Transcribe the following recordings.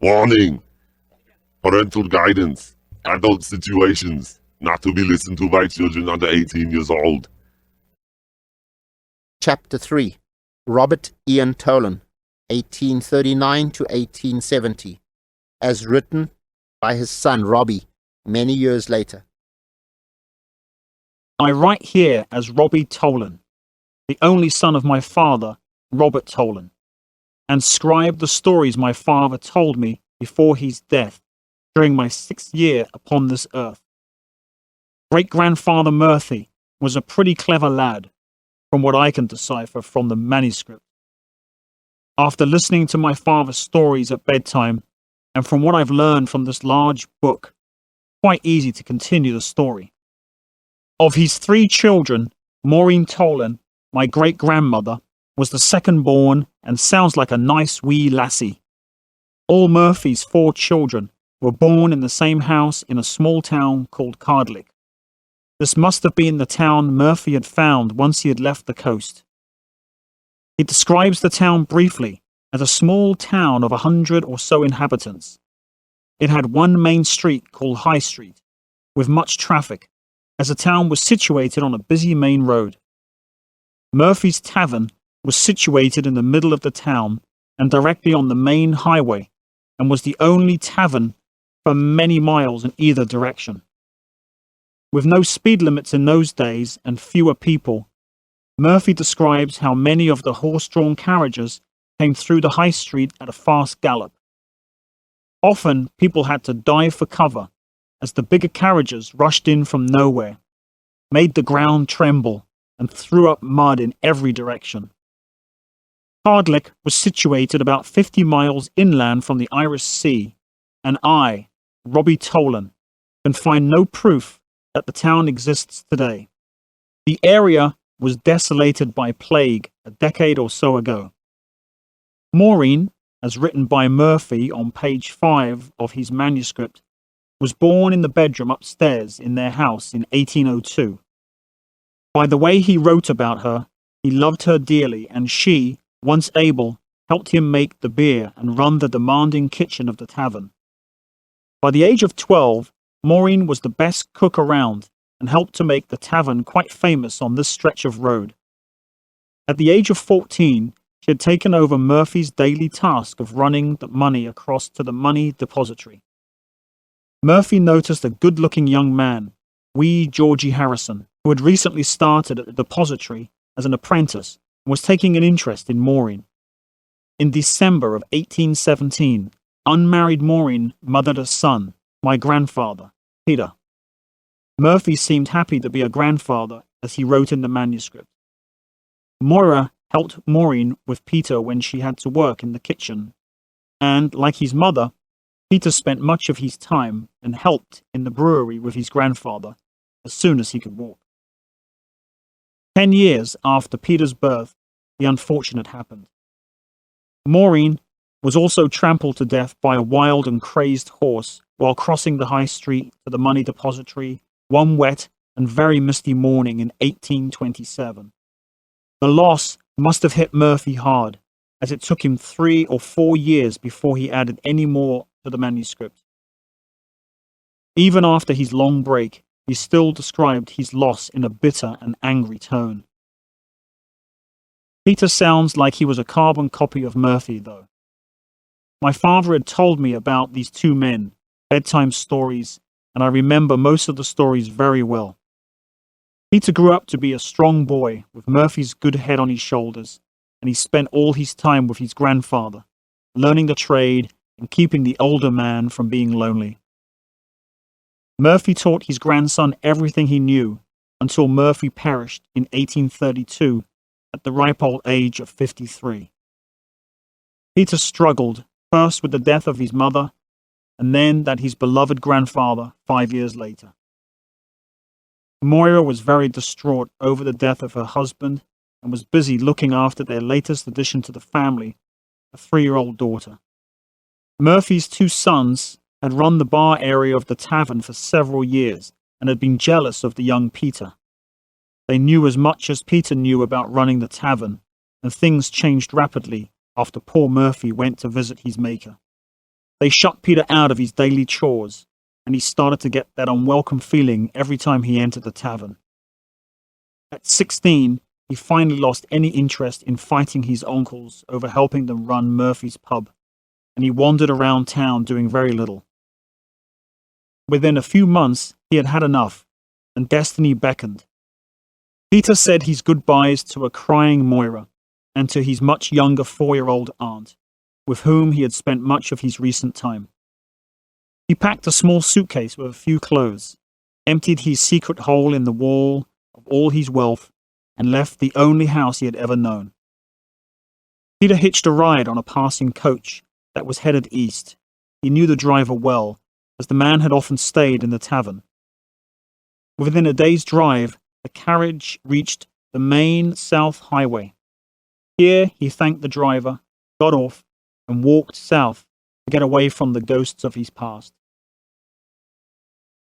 Warning! Parental guidance. Adult situations. Not to be listened to by children under 18 years old. Chapter 3. Robert Ian Tolan, 1839 to 1870, as written by his son Robbie many years later. I write here as Robbie Tolan, the only son of my father, Robert Tolan, and scribe the stories my father told me before his death during my 6th year upon this earth. Great-grandfather Murphy was a pretty clever lad, from what I can decipher from the manuscript. After listening to my father's stories at bedtime, and from what I've learned from this large book, quite easy to continue the story. Of his 3 children, Maureen Tolan, my great-grandmother, was the second born and sounds like a nice wee lassie. All Murphy's 4 children were born in the same house in a small town called Cardlick. This must have been the town Murphy had found once he had left the coast. He describes the town briefly as a small town of 100 or so inhabitants. It had one main street called High Street, with much traffic, as the town was situated on a busy main road. Murphy's Tavern was situated in the middle of the town and directly on the main highway, and was the only tavern for many miles in either direction. With no speed limits in those days and fewer people, Murphy describes how many of the horse-drawn carriages came through the high street at a fast gallop. Often people had to dive for cover as the bigger carriages rushed in from nowhere, made the ground tremble, and threw up mud in every direction. Cardlick was situated about 50 miles inland from the Irish Sea, and I, Robbie Tolan, can find no proof that the town exists today. The area was desolated by plague a decade or so ago. Maureen, as written by Murphy on page 5 of his manuscript, was born in the bedroom upstairs in their house in 1802. By the way he wrote about her, he loved her dearly, and she, once able, helped him make the beer and run the demanding kitchen of the tavern. By the age of 12, Maureen was the best cook around and helped to make the tavern quite famous on this stretch of road. At the age of 14, she had taken over Murphy's daily task of running the money across to the money depository. Murphy noticed a good-looking young man, wee Georgie Harrison, who had recently started at the depository as an apprentice and was taking an interest in Maureen. In December of 1817, unmarried Maureen mothered a son, my grandfather, Peter. Murphy seemed happy to be a grandfather, as he wrote in the manuscript. Moira helped Maureen with Peter when she had to work in the kitchen, and, like his mother, Peter spent much of his time and helped in the brewery with his grandfather as soon as he could walk. 10 years after Peter's birth, the unfortunate happened. Maureen was also trampled to death by a wild and crazed horse while crossing the high street to the money depository one wet and very misty morning in 1827. The loss must have hit Murphy hard, as it took him 3 or 4 years before he added any more to the manuscript. Even after his long break, he still described his loss in a bitter and angry tone. Peter sounds like he was a carbon copy of Murphy, though. My father had told me about these 2 men, bedtime stories, and I remember most of the stories very well. Peter grew up to be a strong boy with Murphy's good head on his shoulders, and he spent all his time with his grandfather, learning the trade and keeping the older man from being lonely. Murphy taught his grandson everything he knew until Murphy perished in 1832 at the ripe old age of 53. Peter struggled first with the death of his mother, and then that his beloved grandfather 5 years later. Moira was very distraught over the death of her husband and was busy looking after their latest addition to the family, a 3-year-old daughter. Murphy's 2 sons had run the bar area of the tavern for several years and had been jealous of the young Peter. They knew as much as Peter knew about running the tavern, and things changed rapidly after poor Murphy went to visit his maker. They shut Peter out of his daily chores, and he started to get that unwelcome feeling every time he entered the tavern. At 16, he finally lost any interest in fighting his uncles over helping them run Murphy's pub, and he wandered around town doing very little. Within a few months, he had had enough, and destiny beckoned. Peter said his goodbyes to a crying Moira, and to his much younger 4-year-old aunt, with whom he had spent much of his recent time. He packed a small suitcase with a few clothes, emptied his secret hole in the wall of all his wealth, and left the only house he had ever known. Peter hitched a ride on a passing coach that was headed east. He knew the driver well, as the man had often stayed in the tavern. Within a day's drive, the carriage reached the main south highway. Here he thanked the driver, got off, and walked south to get away from the ghosts of his past.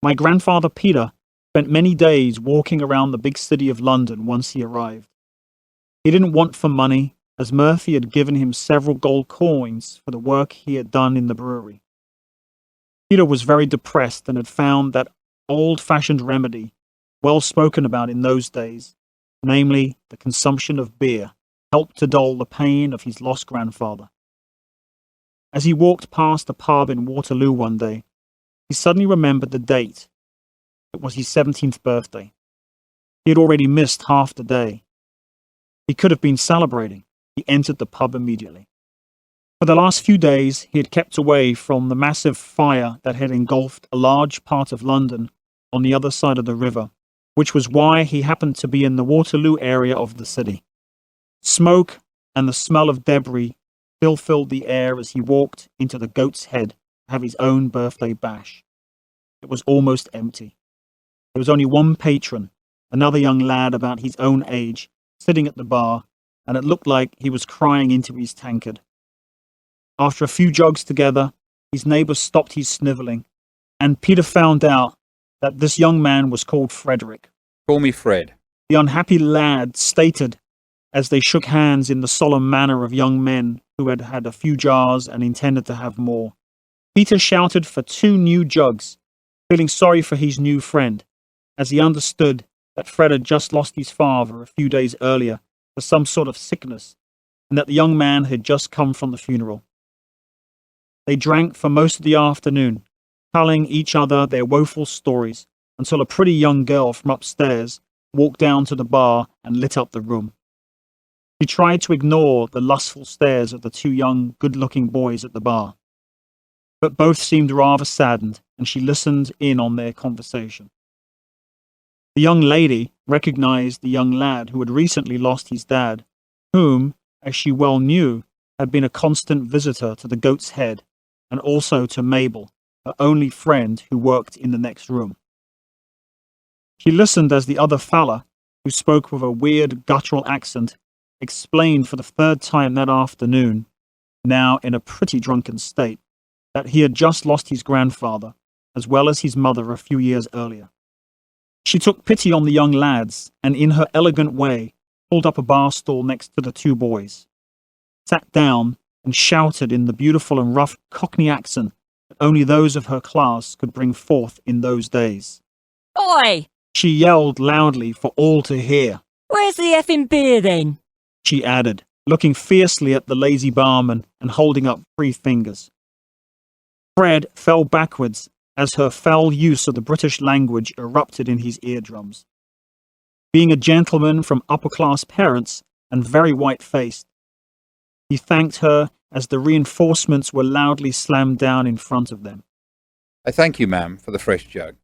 My grandfather Peter spent many days walking around the big city of London once he arrived. He didn't want for money, as Murphy had given him several gold coins for the work he had done in the brewery. Peter was very depressed and had found that old-fashioned remedy, well spoken about in those days, namely the consumption of beer, helped to dull the pain of his lost grandfather. As he walked past a pub in Waterloo one day, he suddenly remembered the date. It was his 17th birthday. He had already missed half the day. He could have been celebrating. He entered the pub immediately. For the last few days, he had kept away from the massive fire that had engulfed a large part of London on the other side of the river, which was why he happened to be in the Waterloo area of the city. Smoke and the smell of debris still filled the air as he walked into the Goat's Head to have his own birthday bash. It was almost empty. There was only one patron, another young lad about his own age, sitting at the bar, and it looked like he was crying into his tankard. After a few jugs together, his neighbour stopped his snivelling, and Peter found out that this young man was called Frederick. Call me Fred. The unhappy lad stated, as they shook hands in the solemn manner of young men who had had a few jars and intended to have more. Peter shouted for 2 new jugs, feeling sorry for his new friend, as he understood that Fred had just lost his father a few days earlier for some sort of sickness, and that the young man had just come from the funeral. They drank for most of the afternoon, telling each other their woeful stories, until a pretty young girl from upstairs walked down to the bar and lit up the room. She tried to ignore the lustful stares of the 2 young, good-looking boys at the bar, but both seemed rather saddened, and she listened in on their conversation. The young lady recognized the young lad who had recently lost his dad, whom, as she well knew, had been a constant visitor to the Goat's Head, and also to Mabel, her only friend who worked in the next room. She listened as the other fella, who spoke with a weird guttural accent, explained for the 3rd time that afternoon, now in a pretty drunken state, that he had just lost his grandfather, as well as his mother a few years earlier. She took pity on the young lads, and in her elegant way, pulled up a bar stool next to the 2 boys, sat down, and shouted in the beautiful and rough Cockney accent that only those of her class could bring forth in those days. Oi! She yelled loudly for all to hear. Where's the effing beer then? She added, looking fiercely at the lazy barman and holding up 3 fingers. Fred fell backwards as her foul use of the British language erupted in his eardrums. Being a gentleman from upper-class parents and very white-faced, he thanked her as the reinforcements were loudly slammed down in front of them. I thank you, ma'am, for the fresh jug.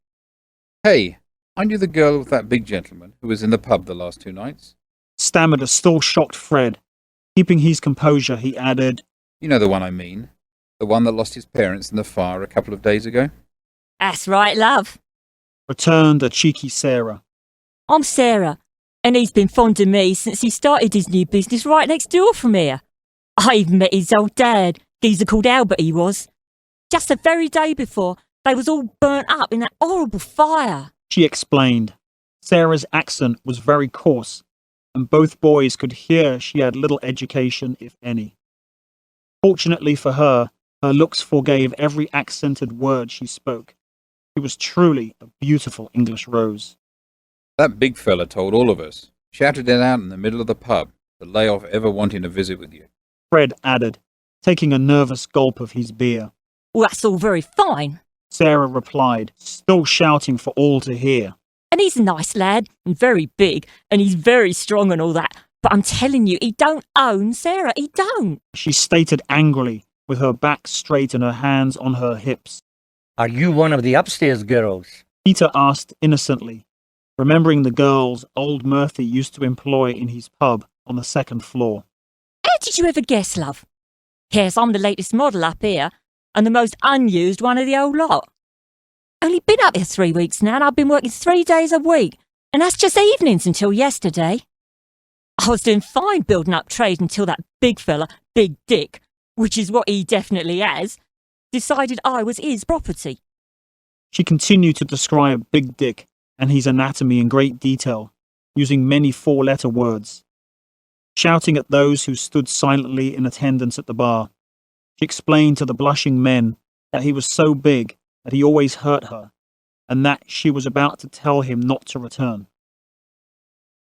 Hey, aren't you the girl with that big gentleman who was in the pub the last 2 nights? Stammered a still shocked Fred. Keeping his composure, he added, You know the one I mean. The one that lost his parents in the fire a couple of days ago? That's right, love. returned a cheeky Sarah. I'm Sarah, and he's been fond of me since he started his new business right next door from here. I even met his old dad, geezer called Albert he was. Just the very day before, they was all burnt up in that horrible fire. She explained. Sarah's accent was very coarse, and both boys could hear she had little education, if any. Fortunately for her, Her looks forgave every accented word she spoke. She was truly a beautiful English rose. That big fella told all of us, shouted it out in the middle of the pub, to lay off ever wanting to visit with you. Fred added, taking a nervous gulp of his beer. Well, that's all very fine. Sarah replied, still shouting for all to hear. And he's a nice lad, and very big, and he's very strong and all that. But I'm telling you, he don't own Sarah, he don't. She stated angrily, with her back straight and her hands on her hips. Are you one of the upstairs girls? Peter asked innocently, remembering the girls old Murphy used to employ in his pub on the second floor. How did you ever guess, love? Yes, I'm the latest model up here, and the most unused one of the old lot. Only been up here 3 weeks now, and I've been working 3 days a week, and that's just evenings until yesterday. I was doing fine building up trade until that big fella, Big Dick, which is what he definitely has, decided I was his property. She continued to describe Big Dick and his anatomy in great detail, using many four-letter words. Shouting at those who stood silently in attendance at the bar, she explained to the blushing men that he was so big that he always hurt her, and that she was about to tell him not to return.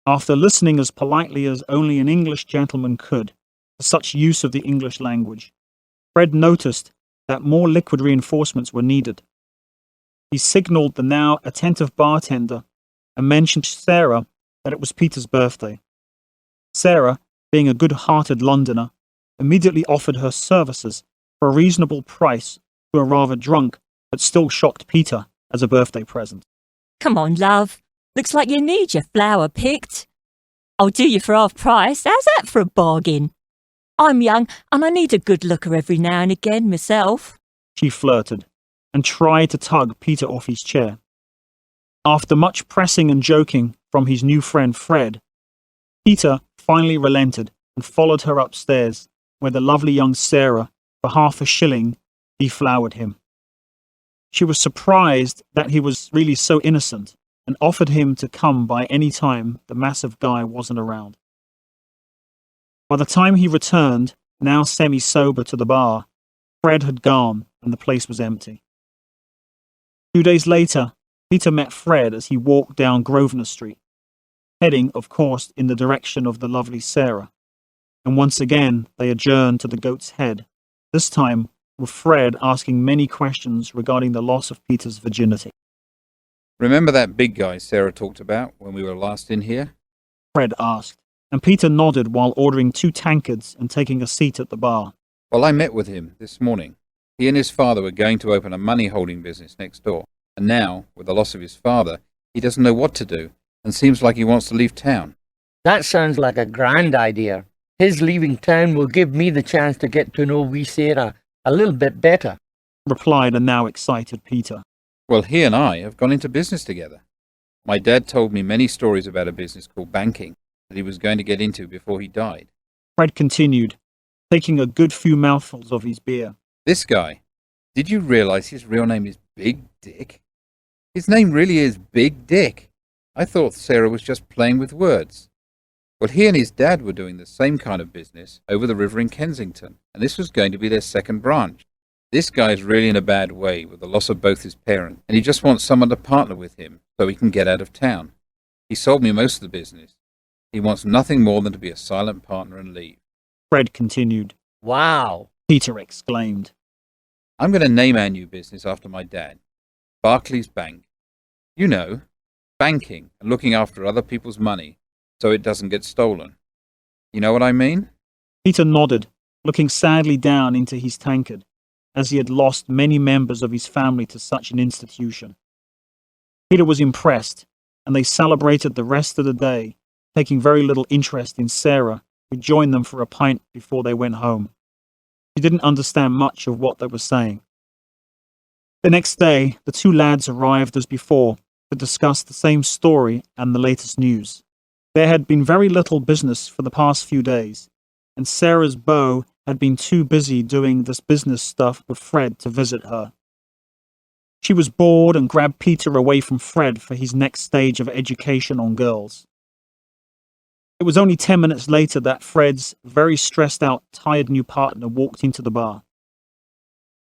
After listening as politely as only an English gentleman could to such use of the English language, Fred noticed that more liquid reinforcements were needed. He signaled the now attentive bartender and mentioned Sarah that it was Peter's birthday. Sarah, being a good-hearted Londoner, immediately offered her services for a reasonable price to a rather drunk but still shocked Peter as a birthday present. Come on, love. Looks like you need your flower picked. I'll do you for half price. How's that for a bargain? I'm young and I need a good looker every now and again myself. She flirted and tried to tug Peter off his chair. After much pressing and joking from his new friend Fred, Peter finally relented and followed her upstairs, where the lovely young Sarah, for half a shilling, deflowered him. She was surprised that he was really so innocent and offered him to come by any time the massive guy wasn't around. By the time he returned, now semi-sober, to the bar, Fred had gone and the place was empty. 2 days later, Peter met Fred as he walked down Grosvenor Street, heading, of course, in the direction of the lovely Sarah. And once again, they adjourned to the Goat's Head, this time with Fred asking many questions regarding the loss of Peter's virginity. Remember that big guy Sarah talked about when we were last in here? Fred asked, and Peter nodded while ordering 2 tankards and taking a seat at the bar. Well, I met with him this morning. He and his father were going to open a money-holding business next door, and now, with the loss of his father, he doesn't know what to do, and seems like he wants to leave town. That sounds like a grand idea. His leaving town will give me the chance to get to know wee Sarah a little bit better, replied a now excited Peter. Well, he and I have gone into business together. My dad told me many stories about a business called banking that he was going to get into before he died. Fred continued, taking a good few mouthfuls of his beer. This guy, did you realize his real name is Big Dick? His name really is Big Dick. I thought Sarah was just playing with words. Well, he and his dad were doing the same kind of business over the river in Kensington, and this was going to be their second branch. This guy's really in a bad way with the loss of both his parents, and he just wants someone to partner with him so he can get out of town. He sold me most of the business. He wants nothing more than to be a silent partner and leave. Fred continued. Wow. Peter exclaimed. I'm going to name our new business after my dad. Barclays Bank. You know, banking and looking after other people's money so it doesn't get stolen. You know what I mean? Peter nodded, looking sadly down into his tankard, as he had lost many members of his family to such an institution. Peter was impressed, and they celebrated the rest of the day, taking very little interest in Sarah, who joined them for a pint before they went home. She didn't understand much of what they were saying. The next day, the 2 lads arrived as before to discuss the same story and the latest news. There had been very little business for the past few days, and Sarah's beau had been too busy doing this business stuff with Fred to visit her. She was bored and grabbed Peter away from Fred for his next stage of education on girls. It was only 10 minutes later that Fred's very stressed out, tired new partner walked into the bar.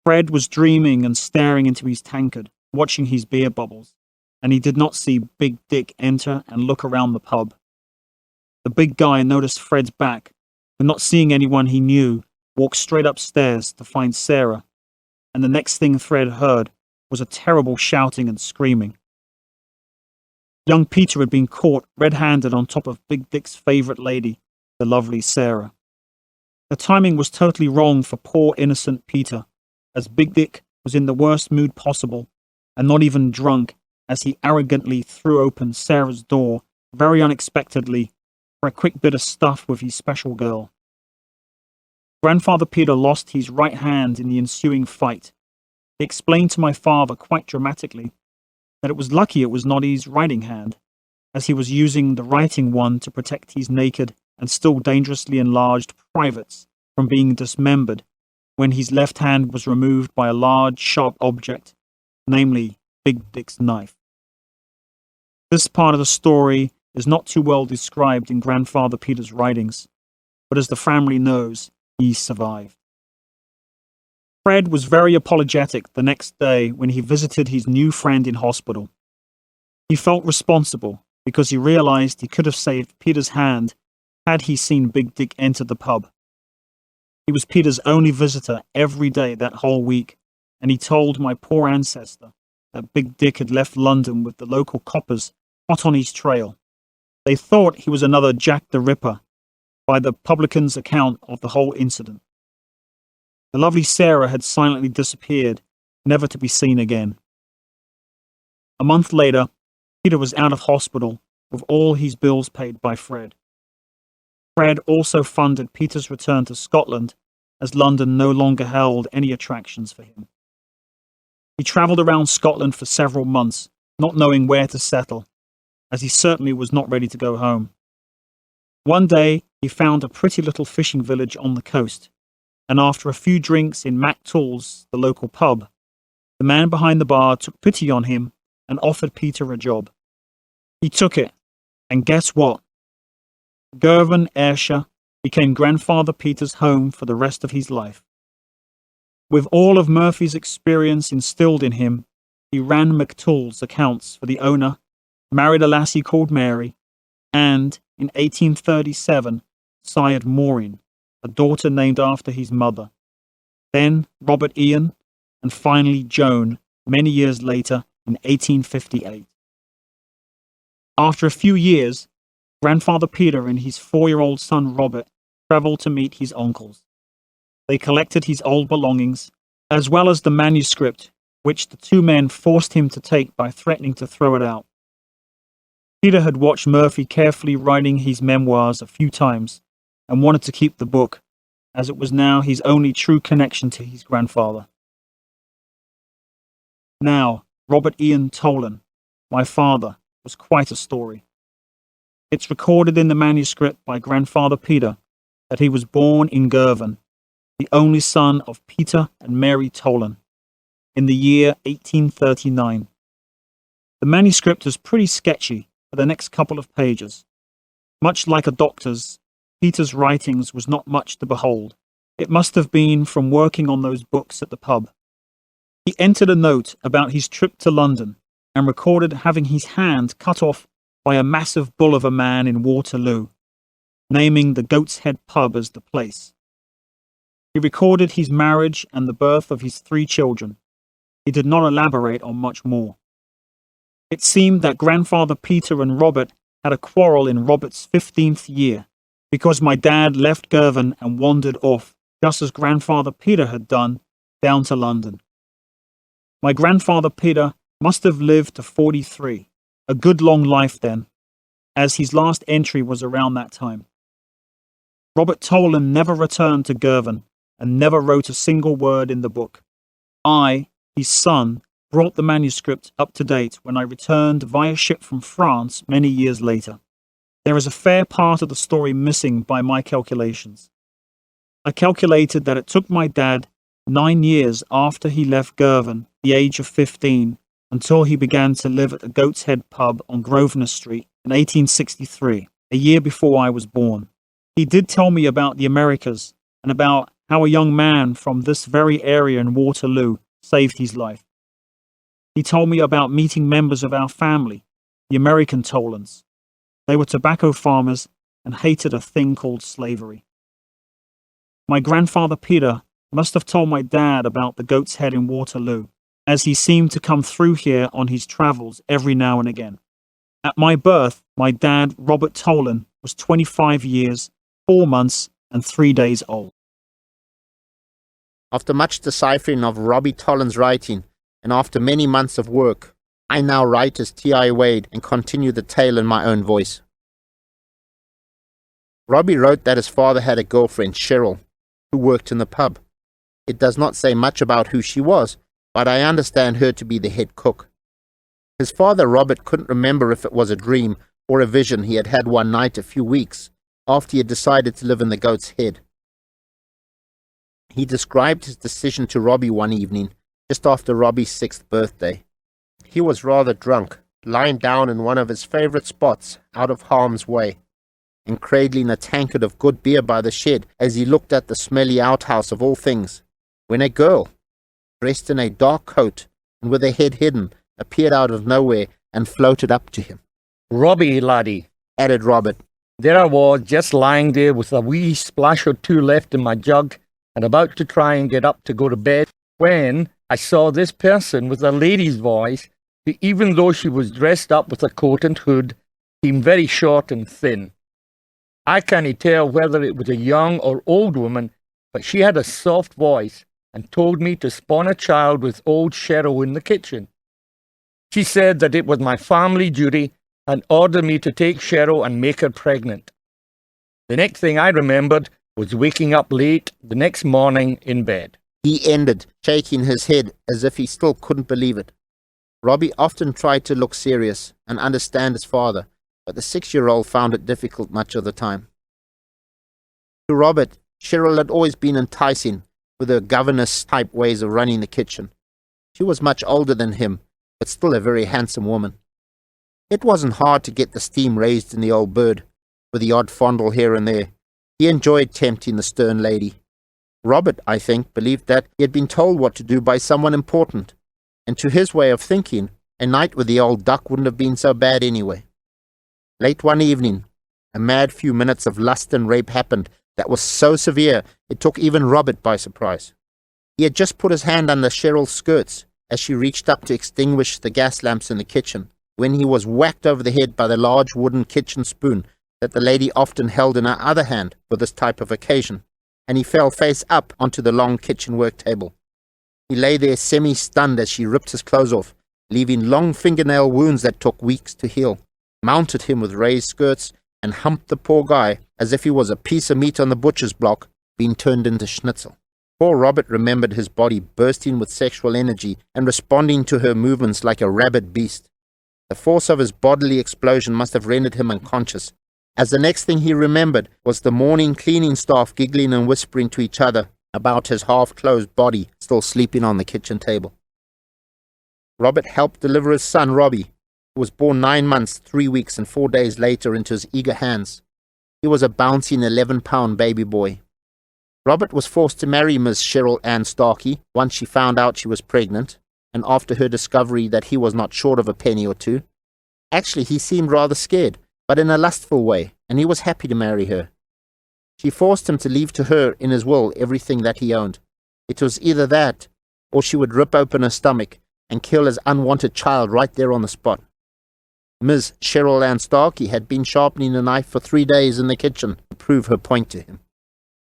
Fred was dreaming and staring into his tankard, watching his beer bubbles, and he did not see Big Dick enter and look around the pub. The big guy noticed Fred's back, and not seeing anyone he knew, walked straight upstairs to find Sarah, and the next thing Fred heard was a terrible shouting and screaming. Young Peter had been caught red-handed on top of Big Dick's favorite lady, the lovely Sarah. The timing was totally wrong for poor innocent Peter, as Big Dick was in the worst mood possible, and not even drunk, as he arrogantly threw open Sarah's door very unexpectedly for a quick bit of stuff with his special girl. Grandfather Peter lost his right hand in the ensuing fight. He explained to my father quite dramatically that it was lucky it was not his writing hand, as he was using the writing one to protect his naked and still dangerously enlarged privates from being dismembered when his left hand was removed by a large, sharp object, namely Big Dick's knife. This part of the story is not too well described in Grandfather Peter's writings, but as the family knows, he survived. Fred was very apologetic the next day when he visited his new friend in hospital. He felt responsible because he realized he could have saved Peter's hand had he seen Big Dick enter the pub. He was Peter's only visitor every day that whole week, and he told my poor ancestor that Big Dick had left London with the local coppers hot on his trail. They thought he was another Jack the Ripper by the publican's account of the whole incident. The lovely Sarah had silently disappeared, never to be seen again. A month later, Peter was out of hospital with all his bills paid by Fred. Fred also funded Peter's return to Scotland, as London no longer held any attractions for him. He travelled around Scotland for several months, not knowing where to settle, as he certainly was not ready to go home. One day, he found a pretty little fishing village on the coast, and after a few drinks in Mac Tools, the local pub, the man behind the bar took pity on him and offered Peter a job. He took it, and guess what? Girvan, Ayrshire, became Grandfather Peter's home for the rest of his life. With all of Murphy's experience instilled in him, he ran McTool's accounts for the owner, married a lassie called Mary, and, in 1837, sired Maureen, a daughter named after his mother. Then Robert Ian, and finally Joan, many years later in 1858. After a few years, Grandfather Peter and his 4-year-old son Robert travelled to meet his uncles. They collected his old belongings, as well as the manuscript, which the two men forced him to take by threatening to throw it out. Peter had watched Murphy carefully writing his memoirs a few times, and wanted to keep the book, as it was now his only true connection to his grandfather. Now, Robert Ian Tolan, my father, was quite a story. It's recorded in the manuscript by Grandfather Peter that he was born in Girvan, the only son of Peter and Mary Tolan, in the year 1839. The manuscript is pretty sketchy for the next couple of pages. Much like a doctor's, Peter's writings was not much to behold. It must have been from working on those books at the pub. He entered a note about his trip to London and recorded having his hand cut off by a massive bull of a man in Waterloo, naming the Goat's Head pub as the place. He recorded his marriage and the birth of his 3 children. He did not elaborate on much more. It seemed that Grandfather Peter and Robert had a quarrel in Robert's 15th year, because my dad left Girvan and wandered off, just as Grandfather Peter had done, down to London. My Grandfather Peter must have lived to 43, a good long life then, as his last entry was around that time. Robert Tolan never returned to Girvan and never wrote a single word in the book. I, his son, brought the manuscript up to date when I returned via ship from France many years later. There is a fair part of the story missing by my calculations. I calculated that it took my dad 9 years after he left Girvan, the age of 15, until he began to live at the Goat's Head pub on Grosvenor Street in 1863, a year before I was born. He did tell me about the Americas and about how a young man from this very area in Waterloo saved his life. He told me about meeting members of our family, the American Tolans. They were tobacco farmers and hated a thing called slavery. My grandfather Peter must have told my dad about the Goat's Head in Waterloo, as he seemed to come through here on his travels every now and again. At my birth, my dad, Robert Tolan, was 25 years, 4 months, and 3 days old. After much deciphering of Robbie Tolan's writing, and after many months of work, I now write as tiwade and continue the tale in my own voice. Robbie wrote that his father had a girlfriend, Cheryl, who worked in the pub. It does not say much about who she was, but I understand her to be the head cook. His father, Robert, couldn't remember if it was a dream or a vision he had had one night a few weeks after he had decided to live in the Goat's Head. He described his decision to Robbie one evening, just after Robbie's 6th birthday. He was rather drunk, lying down in one of his favorite spots out of harm's way, and cradling a tankard of good beer by the shed as he looked at the smelly outhouse of all things, when a girl, dressed in a dark coat and with her head hidden, appeared out of nowhere and floated up to him. "Robbie, laddie," Added Robert. there I was, just lying there with a wee splash or two left in my jug and about to try and get up to go to bed, when I saw this person with a lady's voice, who, even though she was dressed up with a coat and hood, seemed very short and thin. I can't tell whether it was a young or old woman, but she had a soft voice and told me to spawn a child with old Cheryl in the kitchen. She said that it was my family duty and ordered me to take Cheryl and make her pregnant. The next thing I remembered was waking up late the next morning in bed. He ended, shaking his head as if he still couldn't believe it. Robbie often tried to look serious and understand his father, but the 6-year-old found it difficult much of the time. To Robert, Cheryl had always been enticing with her governess-type ways of running the kitchen. She was much older than him, but still a very handsome woman. It wasn't hard to get the steam raised in the old bird, with the odd fondle here and there. He enjoyed tempting the stern lady. Robert, I think, believed that he had been told what to do by someone important, and to his way of thinking, a night with the old duck wouldn't have been so bad anyway. Late one evening, a mad few minutes of lust and rape happened that was so severe it took even Robert by surprise. He had just put his hand under Cheryl's skirts as she reached up to extinguish the gas lamps in the kitchen, when he was whacked over the head by the large wooden kitchen spoon that the lady often held in her other hand for this type of occasion, and he fell face up onto the long kitchen work table. He lay there semi-stunned as she ripped his clothes off, leaving long fingernail wounds that took weeks to heal, mounted him with raised skirts, and humped the poor guy as if he was a piece of meat on the butcher's block being turned into schnitzel. Poor Robert remembered his body bursting with sexual energy and responding to her movements like a rabid beast. The force of his bodily explosion must have rendered him unconscious, as the next thing he remembered was the morning cleaning staff giggling and whispering to each other about his half-closed body still sleeping on the kitchen table. Robert helped deliver his son Robbie, who was born 9 months, 3 weeks, and 4 days later, into his eager hands. He was a bouncing 11-pound baby boy. Robert was forced to marry Miss Cheryl Ann Starkey once she found out she was pregnant, and after her discovery that he was not short of a penny or two. Actually, he seemed rather scared, but in a lustful way, and he was happy to marry her. She forced him to leave to her in his will everything that he owned. It was either that, or she would rip open her stomach and kill his unwanted child right there on the spot. Ms. Cheryl Ann Starkey had been sharpening a knife for 3 days in the kitchen to prove her point to him.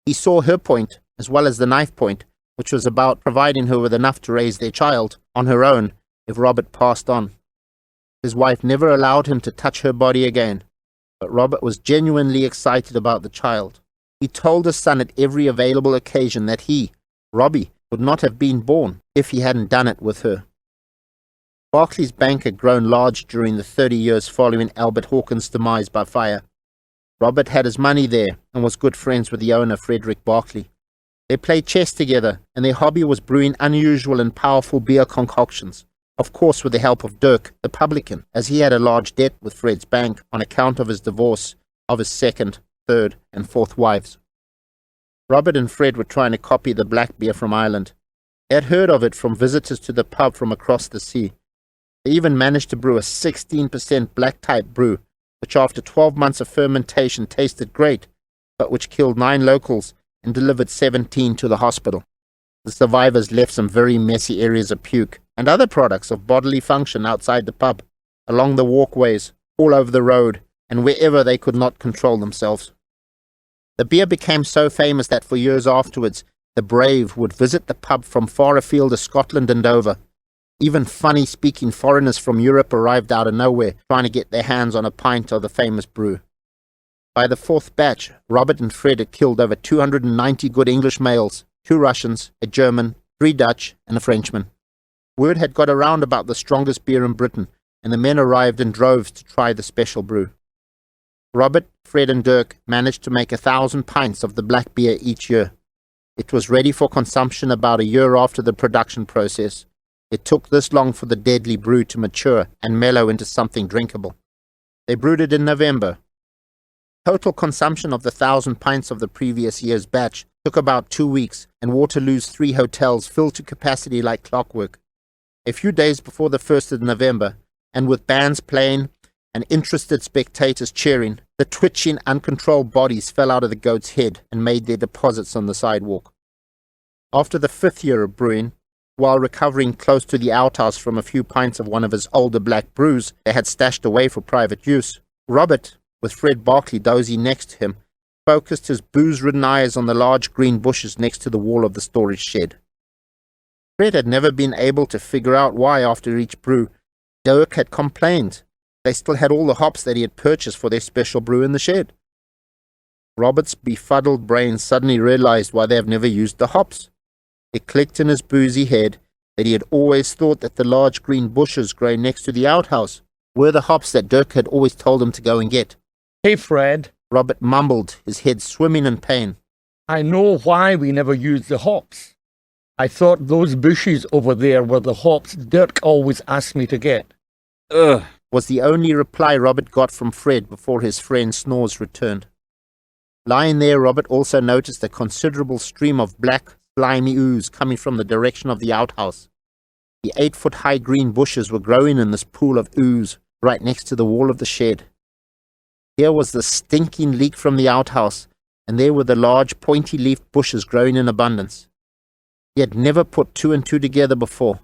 He saw her point, as well as the knife point, which was about providing her with enough to raise their child on her own if Robert passed on. His wife never allowed him to touch her body again, but Robert was genuinely excited about the child. He told his son at every available occasion that he, Robbie, would not have been born if he hadn't done it with her. Barclay's Bank had grown large during the 30 years following Albert Hawkins' demise by fire. Robert had his money there and was good friends with the owner, Frederick Barclay. They played chess together, and their hobby was brewing unusual and powerful beer concoctions, of course with the help of Dirk, the publican, as he had a large debt with Fred's bank on account of his divorce of his second, third, and fourth wives. Robert and Fred were trying to copy the black beer from Ireland. They had heard of it from visitors to the pub from across the sea. They even managed to brew a 16% black type brew, which after 12 months of fermentation tasted great, but which killed 9 locals and delivered 17 to the hospital. The survivors left some very messy areas of puke and other products of bodily function outside the pub, along the walkways, all over the road, and wherever they could not control themselves. The beer became so famous that for years afterwards, the brave would visit the pub from far afield of Scotland and over. Even funny-speaking foreigners from Europe arrived out of nowhere, trying to get their hands on a pint of the famous brew. By the 4th batch, Robert and Fred had killed over 290 good English males, 2 Russians, a German, 3 Dutch, and a Frenchman. Word had got around about the strongest beer in Britain, and the men arrived in droves to try the special brew. Robert, Fred, and Dirk managed to make 1,000 pints of the black beer each year. It was ready for consumption about a year after the production process. It took this long for the deadly brew to mature and mellow into something drinkable. They brewed it in November. Total consumption of the 1,000 pints of the previous year's batch took about 2 weeks, and Waterloo's 3 hotels filled to capacity like clockwork. A few days before the 1st of November, and with bands playing and interested spectators cheering, the twitching, uncontrolled bodies fell out of the goat's head and made their deposits on the sidewalk. After the 5th year of brewing, while recovering close to the outhouse from a few pints of one of his older black brews they had stashed away for private use, Robert, with Fred Barkley dozing next to him, focused his booze-ridden eyes on the large green bushes next to the wall of the storage shed. Fred had never been able to figure out why, after each brew, Dirk had complained they still had all the hops that he had purchased for their special brew in the shed. Robert's befuddled brain suddenly realized why they have never used the hops. It clicked in his boozy head that he had always thought that the large green bushes growing next to the outhouse were the hops that Dirk had always told him to go and get. Hey, Fred, Robert mumbled, his head swimming in pain. I know why we never used the hops. I thought those bushes over there were the hops Dirk always asked me to get. Ugh. Was the only reply Robert got from Fred before his friend's snores returned. Lying there, Robert also noticed a considerable stream of black, slimy ooze coming from the direction of the outhouse. The 8-foot-high green bushes were growing in this pool of ooze right next to the wall of the shed. Here was the stinking leak from the outhouse, and there were the large, pointy-leafed bushes growing in abundance. He had never put 2 and 2 together before.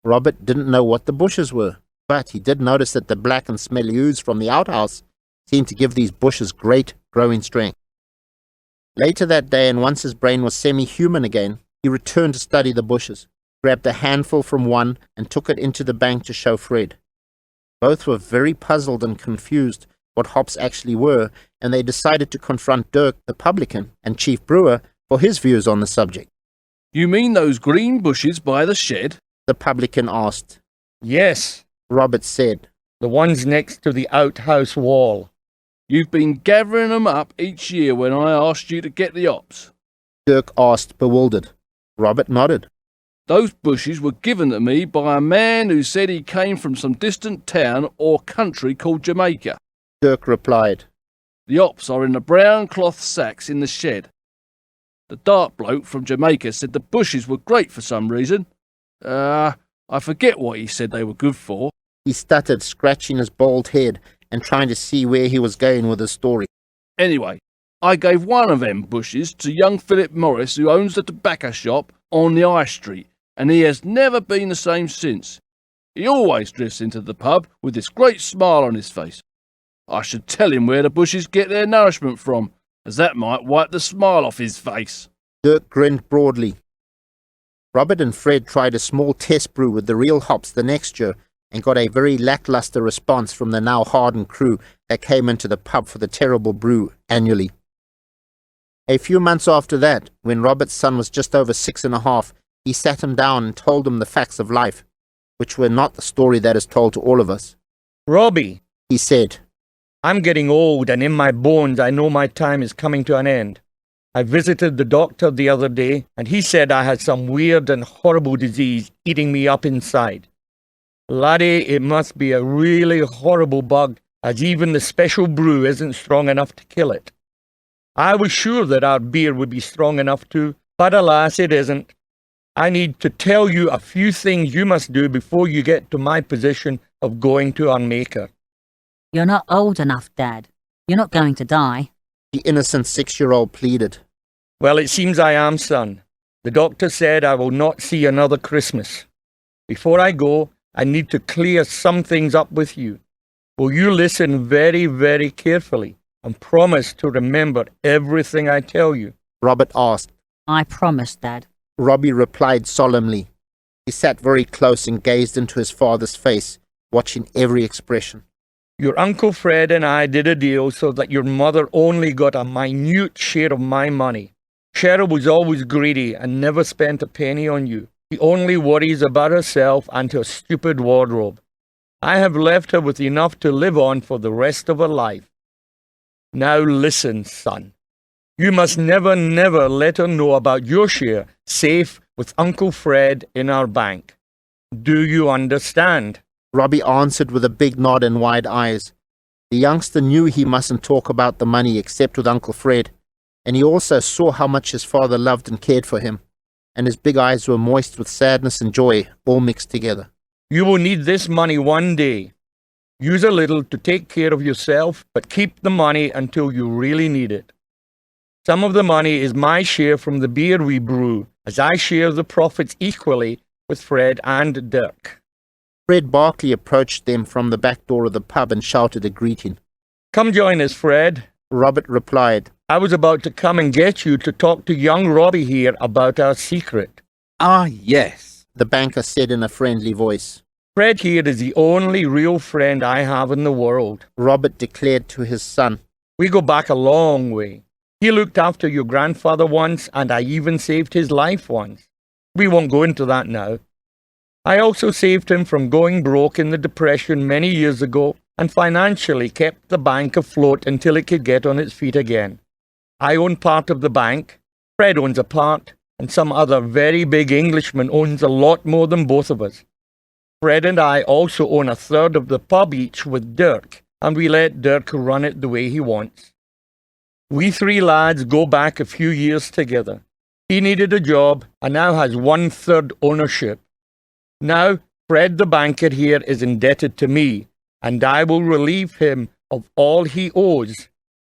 Robert didn't know what the bushes were, but he did notice that the black and smelly ooze from the outhouse seemed to give these bushes great growing strength. Later that day, and once his brain was semi-human again, he returned to study the bushes, grabbed a handful from one and took it into the bank to show Fred. Both were very puzzled and confused what hops actually were, and they decided to confront Dirk, the publican and chief brewer, for his views on the subject. You mean those green bushes by the shed? The publican asked. Yes, Robert said. the ones next to the outhouse wall. You've been gathering them up each year when I asked you to get the hops. Dirk asked, bewildered. Robert nodded. Those bushes were given to me by a man who said he came from some distant town or country called Jamaica. Dirk replied. The hops are in the brown cloth sacks in the shed. The dark bloke from Jamaica said the bushes were great for some reason. I forget what he said they were good for. He stuttered, scratching his bald head and trying to see where he was going with his story. Anyway, I gave one of them bushes to young Philip Morris, who owns the tobacco shop on the High Street, and he has never been the same since. He always drifts into the pub with this great smile on his face. I should tell him where the bushes get their nourishment from, as that might wipe the smile off his face. Dirk grinned broadly. Robert and Fred tried a small test brew with the real hops the next year and got a very lackluster response from the now hardened crew that came into the pub for the terrible brew annually. A few months after that, when Robert's son was just over 6.5, he sat him down and told him the facts of life, which were not the story that is told to all of us. Robbie, He said, I'm getting old, and in my bones I know my time is coming to an end. I visited the doctor the other day, and he said I had some weird and horrible disease eating me up inside. Laddie, it must be a really horrible bug, as even the special brew isn't strong enough to kill it. I was sure that our beer would be strong enough to, but alas, it isn't. I need to tell you a few things you must do before you get to my position of going to our Maker. You're not old enough, Dad. You're not going to die. The innocent 6-year-old pleaded. Well, it seems I am, son. The doctor said I will not see another Christmas. Before I go, I need to clear some things up with you. Will you listen very, very carefully and promise to remember everything I tell you? Robert asked. I promise, Dad. Robbie replied solemnly. He sat very close and gazed into his father's face, watching every expression. Your Uncle Fred and I did a deal so that your mother only got a minute share of my money. Cheryl was always greedy and never spent a penny on you. She only worries about herself and her stupid wardrobe. I have left her with enough to live on for the rest of her life. Now listen, son. You must never, never let her know about your share, safe with Uncle Fred in our bank. Do you understand? Robbie answered with a big nod and wide eyes. The youngster knew he mustn't talk about the money except with Uncle Fred, and he also saw how much his father loved and cared for him, and his big eyes were moist with sadness and joy, all mixed together. You will need this money one day. Use a little to take care of yourself, but keep the money until you really need it. Some of the money is my share from the beer we brew, as I share the profits equally with Fred and Dirk. Fred Barkley approached them from the back door of the pub and shouted a greeting. Come join us, Fred. Robert replied. I was about to come and get you to talk to young Robbie here about our secret. Ah, yes. The banker said in a friendly voice. Fred here is the only real friend I have in the world. Robert declared to his son. We go back a long way. He looked after your grandfather once, and I even saved his life once. We won't go into that now. I also saved him from going broke in the Depression many years ago and financially kept the bank afloat until it could get on its feet again. I own part of the bank, Fred owns a part, and some other very big Englishman owns a lot more than both of us. Fred and I also own a third of the pub each with Dirk, and we let Dirk run it the way he wants. We three lads go back a few years together. He needed a job and now has 1/3 ownership. Now, Fred the banker here is indebted to me, and I will relieve him of all he owes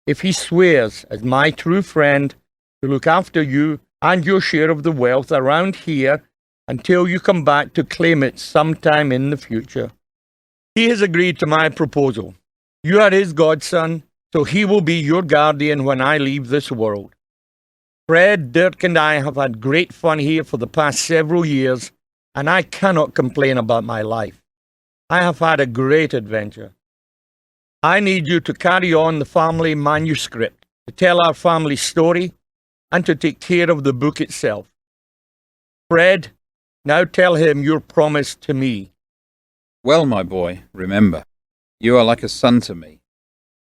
if he swears, as my true friend, to look after you and your share of the wealth around here until you come back to claim it sometime in the future. He has agreed to my proposal. You are his godson, so he will be your guardian when I leave this world. Fred, Dirk, and I have had great fun here for the past several years, and I cannot complain about my life. I have had a great adventure. I need you to carry on the family manuscript, to tell our family story, and to take care of the book itself. Fred, now tell him your promise to me. Well, my boy, remember, you are like a son to me.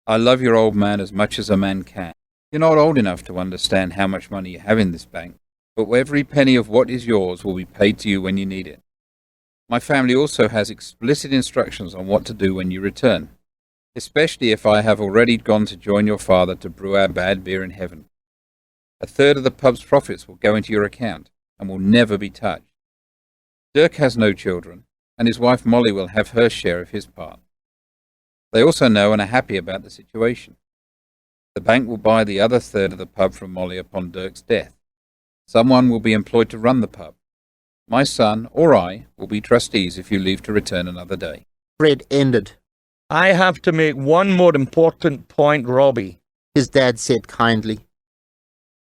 I love your old man as much as a man can. You're not old enough to understand how much money you have in this bank, but every penny of what is yours will be paid to you when you need it. My family also has explicit instructions on what to do when you return, especially if I have already gone to join your father to brew our bad beer in heaven. 1/3 of the pub's profits will go into your account and will never be touched. Dirk has no children, and his wife Molly will have her share of his part. They also know and are happy about the situation. The bank will buy the other 1/3 of the pub from Molly upon Dirk's death. Someone will be employed to run the pub. My son or I will be trustees if you leave to return another day. Fred ended. I have to make one more important point, Robbie. His dad said kindly.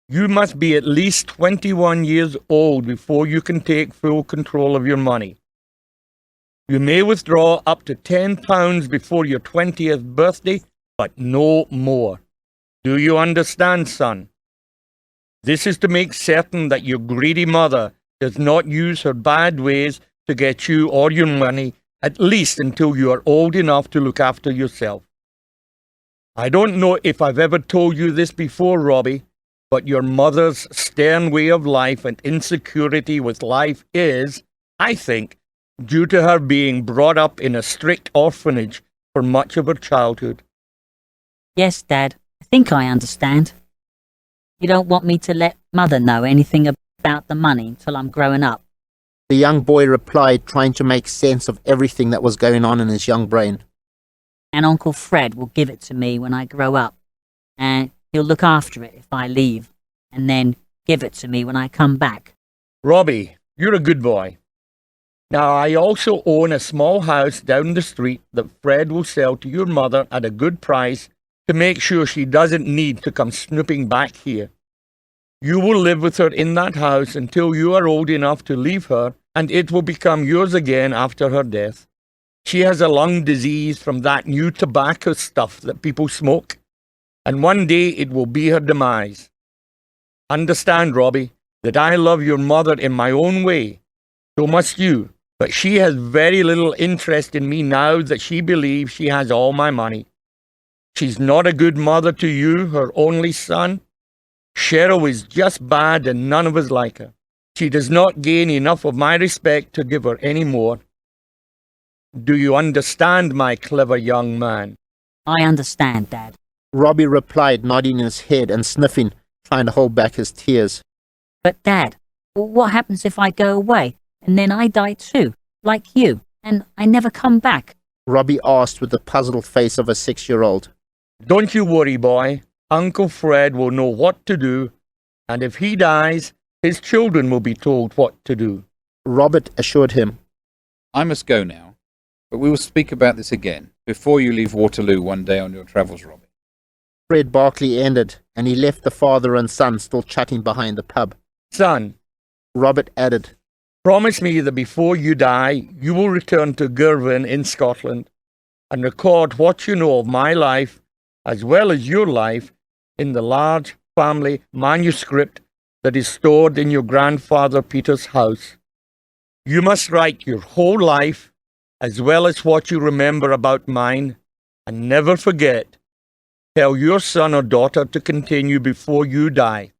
You must be at least 21 years old before you can take full control of your money. You may withdraw up to £10 before your 20th birthday, but no more. Do you understand, son? This is to make certain that your greedy mother does not use her bad ways to get you or your money, at least until you are old enough to look after yourself. I don't know if I've ever told you this before, Robbie, but your mother's stern way of life and insecurity with life is, I think, due to her being brought up in a strict orphanage for much of her childhood. Yes, Dad. I think I understand. You don't want me to let Mother know anything about the money until I'm growing up. The young boy replied, trying to make sense of everything that was going on in his young brain. And Uncle Fred will give it to me when I grow up. And he'll look after it if I leave, and then give it to me when I come back. Robbie, you're a good boy. Now, I also own a small house down the street that Fred will sell to your mother at a good price to make sure she doesn't need to come snooping back here. You will live with her in that house until you are old enough to leave her, and it will become yours again after her death. She has a lung disease from that new tobacco stuff that people smoke, and one day it will be her demise. Understand, Robbie, that I love your mother in my own way. So must you, but she has very little interest in me now that she believes she has all my money. She's not a good mother to you, her only son. Cheryl is just bad and none of us like her. She does not gain enough of my respect to give her any more. Do you understand, my clever young man? I understand, Dad. Robbie replied, nodding his head and sniffing, trying to hold back his tears. But Dad, what happens if I go away and then I die too, like you, and I never come back? Robbie asked with the puzzled face of a 6-year-old. Don't you worry, boy. Uncle Fred will know what to do, and if he dies, his children will be told what to do. Robert assured him. I must go now, but we will speak about this again before you leave Waterloo one day on your travels, Robbie. Fred Barkley ended, and he left the father and son still chatting behind the pub. Son, Robert added, promise me that before you die, you will return to Girvan in Scotland and record what you know of my life, as well as your life, in the large family manuscript that is stored in your grandfather Peter's house. You must write your whole life, as well as what you remember about mine, and never forget. Tell your son or daughter to continue before you die.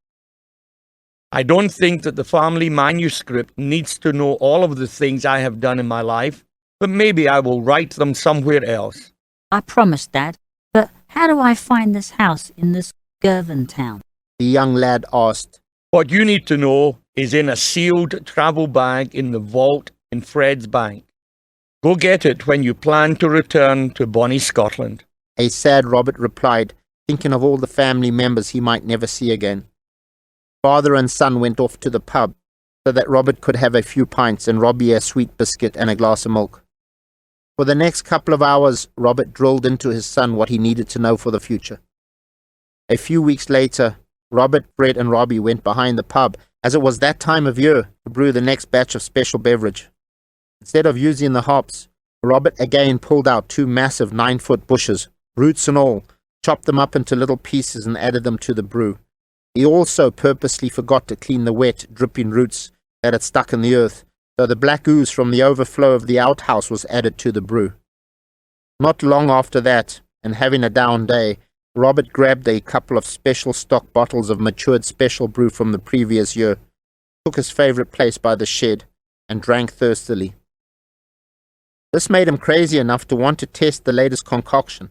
I don't think that the family manuscript needs to know all of the things I have done in my life, but maybe I will write them somewhere else. I promise, Dad. But how do I find this house in this Girvan town? The young lad asked. What you need to know is in a sealed travel bag in the vault in Fred's bank. Go get it when you plan to return to bonny Scotland. A sad Robert replied, thinking of all the family members he might never see again. Father and son went off to the pub, so that Robert could have a few pints and Robbie a sweet biscuit and a glass of milk. For the next couple of hours, Robert drilled into his son what he needed to know for the future. A few weeks later, Robert, Fred and Robbie went behind the pub, as it was that time of year, to brew the next batch of special beverage. Instead of using the hops, Robert again pulled out 2 massive 9-foot bushes, roots and all, chopped them up into little pieces and added them to the brew. He also purposely forgot to clean the wet, dripping roots that had stuck in the earth, so the black ooze from the overflow of the outhouse was added to the brew. Not long after that, and having a down day, Robert grabbed a couple of special stock bottles of matured special brew from the previous year, took his favorite place by the shed, and drank thirstily. This made him crazy enough to want to test the latest concoction.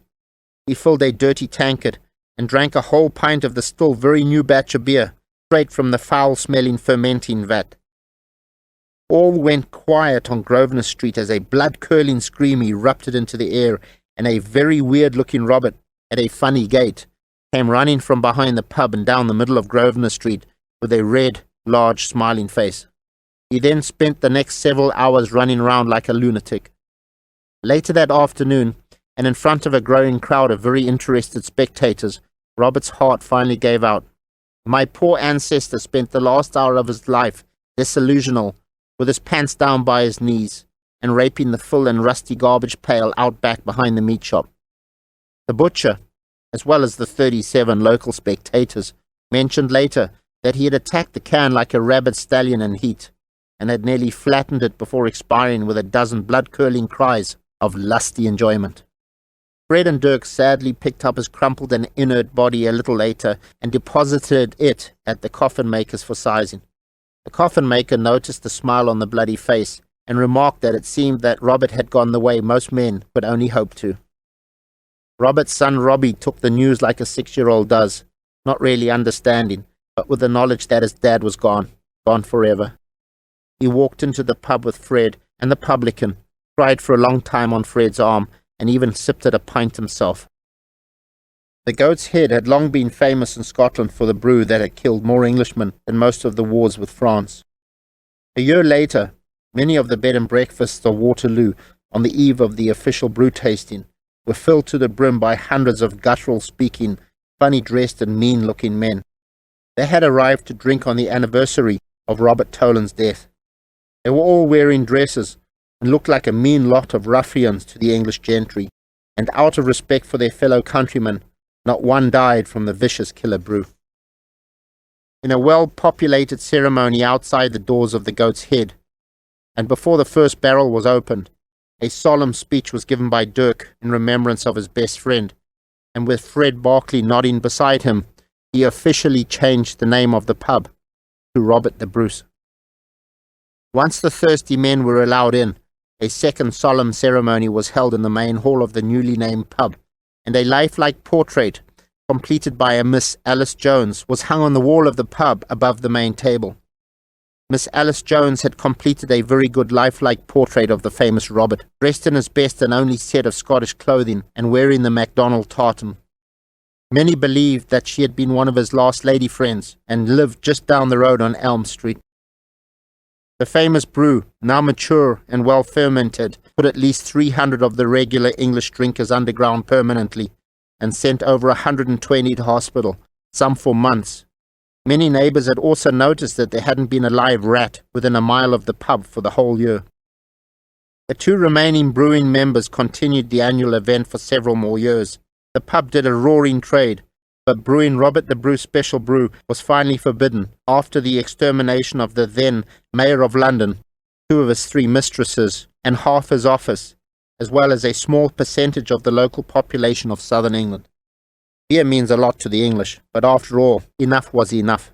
He filled a dirty tankard and drank a whole pint of the still very new batch of beer, straight from the foul-smelling fermenting vat. All went quiet on Grosvenor Street as a blood-curdling scream erupted into the air, and a very weird-looking Robert, at a funny gait, came running from behind the pub and down the middle of Grosvenor Street with a red, large, smiling face. He then spent the next several hours running around like a lunatic. Later that afternoon, and in front of a growing crowd of very interested spectators, Robert's heart finally gave out. My poor ancestor spent the last hour of his life disillusional, with his pants down by his knees, and raping the full and rusty garbage pail out back behind the meat shop. The butcher, as well as the 37 local spectators, mentioned later that he had attacked the can like a rabid stallion in heat, and had nearly flattened it before expiring with a dozen blood-curdling cries of lusty enjoyment. Fred and Dirk sadly picked up his crumpled and inert body a little later and deposited it at the coffin maker's for sizing. The coffin maker noticed the smile on the bloody face and remarked that it seemed that Robert had gone the way most men could only hope to. Robert's son Robbie took the news like a 6-year-old does, not really understanding, but with the knowledge that his dad was gone forever. He walked into the pub with Fred and the publican, cried for a long time on Fred's arm, and even sipped at a pint himself. The Goat's Head had long been famous in Scotland for the brew that had killed more Englishmen than most of the wars with France. A year later, many of the bed and breakfasts of Waterloo, on the eve of the official brew tasting, were filled to the brim by hundreds of guttural-speaking, funny-dressed and mean-looking men. They had arrived to drink on the anniversary of Robert Tolan's death. They were all wearing dresses and looked like a mean lot of ruffians to the English gentry, and out of respect for their fellow countrymen, not one died from the vicious killer brew. In a well-populated ceremony outside the doors of the Goat's Head, and before the first barrel was opened, a solemn speech was given by Dirk in remembrance of his best friend, and with Fred Barclay nodding beside him, he officially changed the name of the pub to Robert the Bruce. Once the thirsty men were allowed in, a second solemn ceremony was held in the main hall of the newly named pub, and a lifelike portrait, completed by a Miss Alice Jones, was hung on the wall of the pub above the main table. Miss Alice Jones had completed a very good lifelike portrait of the famous Robert, dressed in his best and only set of Scottish clothing and wearing the MacDonald tartan. Many believed that she had been one of his last lady friends and lived just down the road on Elm Street. The famous brew, now mature and well fermented, put at least 300 of the regular English drinkers underground permanently and sent over 120 to hospital, some for months. Many neighbours had also noticed that there hadn't been a live rat within a mile of the pub for the whole year. The two remaining brewing members continued the annual event for several more years. The pub did a roaring trade, but brewing Robert the Bruce Special Brew was finally forbidden after the extermination of the then Mayor of London, 2 of his 3 mistresses, and half his office, as well as a small percentage of the local population of southern England. Beer means a lot to the English, but after all, enough was enough.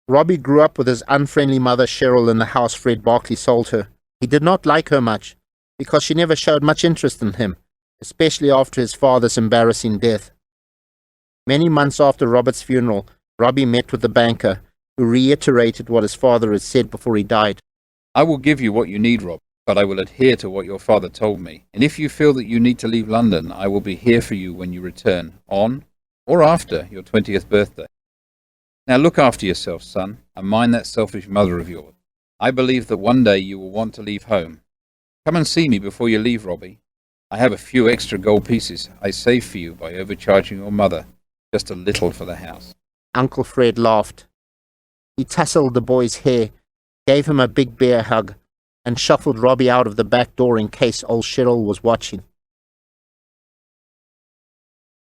Robbie grew up with his unfriendly mother Cheryl in the house Fred Barclay sold her. He did not like her much, because she never showed much interest in him, especially after his father's embarrassing death. Many months after Robert's funeral, Robbie met with the banker, who reiterated what his father had said before he died. I will give you what you need, Rob, but I will adhere to what your father told me. And if you feel that you need to leave London, I will be here for you when you return, on or after your 20th birthday. Now look after yourself, son, and mind that selfish mother of yours. I believe that one day you will want to leave home. Come and see me before you leave, Robbie. I have a few extra gold pieces I saved for you by overcharging your mother. Just a little for the house. Uncle Fred laughed. He tousled the boy's hair, gave him a big bear hug, and shuffled Robbie out of the back door in case old Cheryl was watching.